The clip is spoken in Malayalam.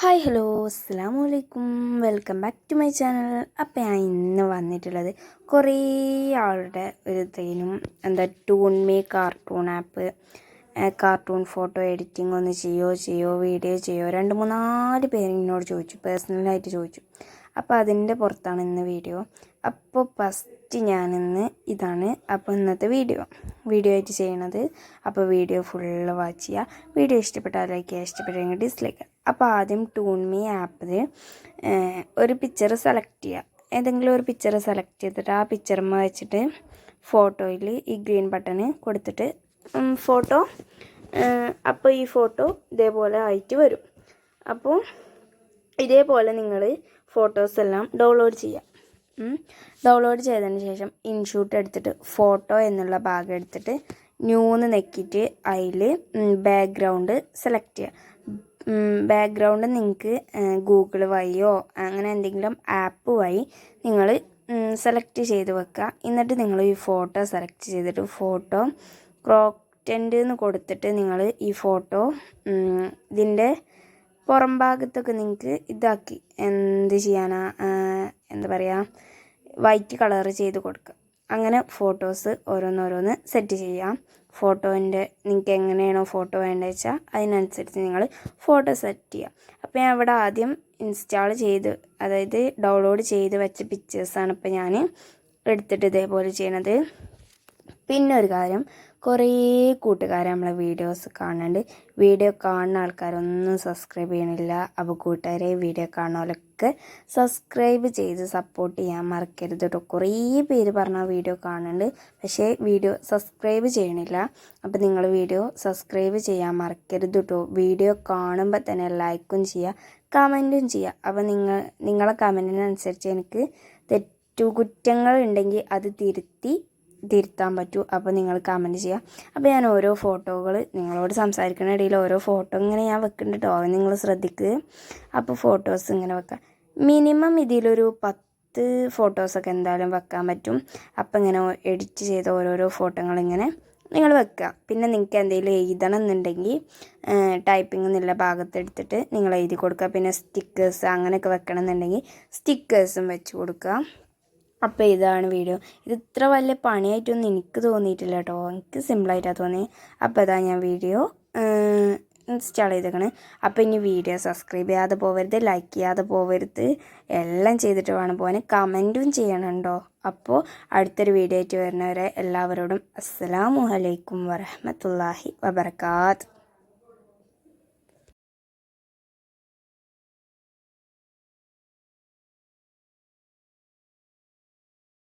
ഹായ് ഹലോ അസ്സലാമു അലൈക്കും, welcome back to my channel. അപ്പോൾ ഞാൻ ഇന്ന് വന്നിട്ടുള്ളത് കുറേ ആളുടെ ഒരു ട്രെയിനും ToonMe cartoon app, cartoon photo editing ഒന്ന് ചെയ്യോ വീഡിയോ ചെയ്യോ 2-3-4 പേര് എന്നോട് ചോദിച്ചു, പേഴ്സണലായിട്ട് ചോദിച്ചു. അപ്പോൾ അതിൻ്റെ പുറത്താണ് ഇന്ന് വീഡിയോ. അപ്പോൾ ഫസ്റ്റ് ഞാനിന്ന് ഇതാണ് അപ്പോൾ ഇന്നത്തെ വീഡിയോ ആയിട്ട് ചെയ്യണത്. അപ്പോൾ വീഡിയോ ഫുള്ള് വാച്ച് ചെയ്യുക. വീഡിയോ ഇഷ്ടപ്പെട്ടാൽ ലൈക്ക് ചെയ്യുക, ഇഷ്ടപ്പെട്ടെങ്കിൽ ഡിസ്ലൈക്ക്. അപ്പോൾ ആദ്യം ടൂൺമീ ആപ്പിൽ ഒരു പിക്ചർ സെലക്ട് ചെയ്യുക. ഏതെങ്കിലും ഒരു പിക്ചർ സെലക്ട് ചെയ്തിട്ട് ആ പിക്ചറുമ്മ വെച്ചിട്ട് ഫോട്ടോയിൽ ഈ ഗ്രീൻ ബട്ടൺ കൊടുത്തിട്ട് ഫോട്ടോ, അപ്പോൾ ഈ ഫോട്ടോ ഇതേപോലെ ആയിട്ട് വരും. അപ്പോൾ ഇതേപോലെ നിങ്ങൾ ഫോട്ടോസ് എല്ലാം ഡൗൺലോഡ് ചെയ്യുക. ഡൗൺലോഡ് ചെയ്തതിന് ശേഷം ഇൻഷൂട്ട് എടുത്തിട്ട് ഫോട്ടോ എന്നുള്ള ഭാഗം എടുത്തിട്ട് ന്യൂന്ന് നെക്കിയിട്ട് അതിൽ ബാക്ക്ഗ്രൗണ്ട് സെലക്ട് ചെയ്യുക. ബാക്ക്ഗ്രൗണ്ട് നിങ്ങൾക്ക് ഗൂഗിൾ വഴിയോ അങ്ങനെ എന്തെങ്കിലും ആപ്പ് വഴി നിങ്ങൾ സെലക്ട് ചെയ്ത് വെക്കുക. എന്നിട്ട് നിങ്ങൾ ഈ ഫോട്ടോ സെലക്ട് ചെയ്തിട്ട് ഫോട്ടോ ക്രോക്റ്റൻഡ് എന്ന് കൊടുത്തിട്ട് നിങ്ങൾ ഈ ഫോട്ടോ ഇതിൻ്റെ പുറം ഭാഗത്തൊക്കെ നിങ്ങൾക്ക് ഇതാക്കി എന്ത് ചെയ്യാനാ, എന്താ പറയുക, വൈറ്റ് കളർ ചെയ്ത് കൊടുക്കുക. അങ്ങനെ ഫോട്ടോസ് ഓരോന്നോരോന്ന് സെറ്റ് ചെയ്യാം. ഫോട്ടോൻ്റെ നിങ്ങൾക്ക് എങ്ങനെയാണോ ഫോട്ടോ വേണ്ടത് വെച്ചാൽ അതിനനുസരിച്ച് നിങ്ങൾ ഫോട്ടോ സെറ്റ് ചെയ്യുക. അപ്പോൾ ഞാൻ ഇവിടെ ആദ്യം ഇൻസ്റ്റാൾ ചെയ്ത്, അതായത് ഡൗൺലോഡ് ചെയ്ത് വെച്ച പിക്ചേഴ്സാണ് ഇപ്പോൾ ഞാൻ എടുത്തിട്ട് ഇതേപോലെ ചെയ്യണത്. പിന്നെ ഒരു കാര്യം, കുറേ കൂട്ടുകാർ നമ്മളെ വീഡിയോസ് കാണുന്നുണ്ട്. വീഡിയോ കാണുന്ന ആൾക്കാരൊന്നും സബ്സ്ക്രൈബ് ചെയ്യണില്ല. അപ്പോൾ കൂട്ടുകാരെ, വീഡിയോ കാണുന്നവരൊക്കെ സബ്സ്ക്രൈബ് ചെയ്ത് സപ്പോർട്ട് ചെയ്യാൻ മറക്കരുത് കേട്ടോ. കുറേ പേര് പറഞ്ഞാൽ വീഡിയോ കാണുന്നുണ്ട്, പക്ഷേ വീഡിയോ സബ്സ്ക്രൈബ് ചെയ്യണില്ല. അപ്പോൾ നിങ്ങൾ വീഡിയോ സബ്സ്ക്രൈബ് ചെയ്യാൻ മറക്കരുത് കേട്ടോ. വീഡിയോ കാണുമ്പോൾ തന്നെ ലൈക്കും ചെയ്യുക, കമൻറ്റും ചെയ്യുക. അപ്പോൾ നിങ്ങളെ കമൻറ്റിനനുസരിച്ച് എനിക്ക് തെറ്റുകുറ്റങ്ങൾ ഉണ്ടെങ്കിൽ അത് തിരുത്താൻ പറ്റൂ. അപ്പോൾ നിങ്ങൾ കമൻറ്റ് ചെയ്യുക. അപ്പോൾ ഞാൻ ഓരോ ഫോട്ടോകൾ നിങ്ങളോട് സംസാരിക്കുന്ന ഇടയിൽ ഓരോ ഫോട്ടോ ഇങ്ങനെ ഞാൻ വെക്കുന്നുണ്ട് കേട്ടോ, നിങ്ങൾ ശ്രദ്ധിക്കുക. അപ്പോൾ ഫോട്ടോസ് ഇങ്ങനെ വെക്കാം. മിനിമം ഇതിലൊരു 10 ഫോട്ടോസൊക്കെ എന്തായാലും വെക്കാൻ പറ്റും. അപ്പോൾ ഇങ്ങനെ എഡിറ്റ് ചെയ്ത ഓരോരോ ഫോട്ടോകൾ ഇങ്ങനെ നിങ്ങൾ വെക്കുക. പിന്നെ നിങ്ങൾക്ക് എന്തെങ്കിലും എഴുതണം എന്നുണ്ടെങ്കിൽ ടൈപ്പിംഗ് എന്നുള്ള ഭാഗത്തെടുത്തിട്ട് നിങ്ങൾ എഴുതി കൊടുക്കുക. പിന്നെ സ്റ്റിക്കേഴ്സ് അങ്ങനെയൊക്കെ വെക്കണം എന്നുണ്ടെങ്കിൽ സ്റ്റിക്കേഴ്സും വെച്ച് കൊടുക്കുക. അപ്പോൾ ഇതാണ് വീഡിയോ. ഇത് ഇത്ര വലിയ പണിയായിട്ടൊന്നും എനിക്ക് തോന്നിയിട്ടില്ല കേട്ടോ, എനിക്ക് സിമ്പിളായിട്ടാണ് തോന്നി. അപ്പോൾ ഇതാ ഞാൻ വീഡിയോ ഇൻസ്റ്റാൾ ചെയ്തേക്കണേ. അപ്പോൾ ഇനി വീഡിയോ സബ്സ്ക്രൈബ് ചെയ്യാതെ പോകരുത്, ലൈക്ക് ചെയ്യാതെ പോകരുത്, എല്ലാം ചെയ്തിട്ട് വേണം പോകാൻ. കമൻറ്റും ചെയ്യണുണ്ടോ. അപ്പോൾ അടുത്തൊരു വീഡിയോ ആയിട്ട് വരുന്നവരെ എല്ലാവരോടും അസ്സലാമു അലൈക്കും വറഹ്മത്തുള്ളാഹി വബറകാത്ത്.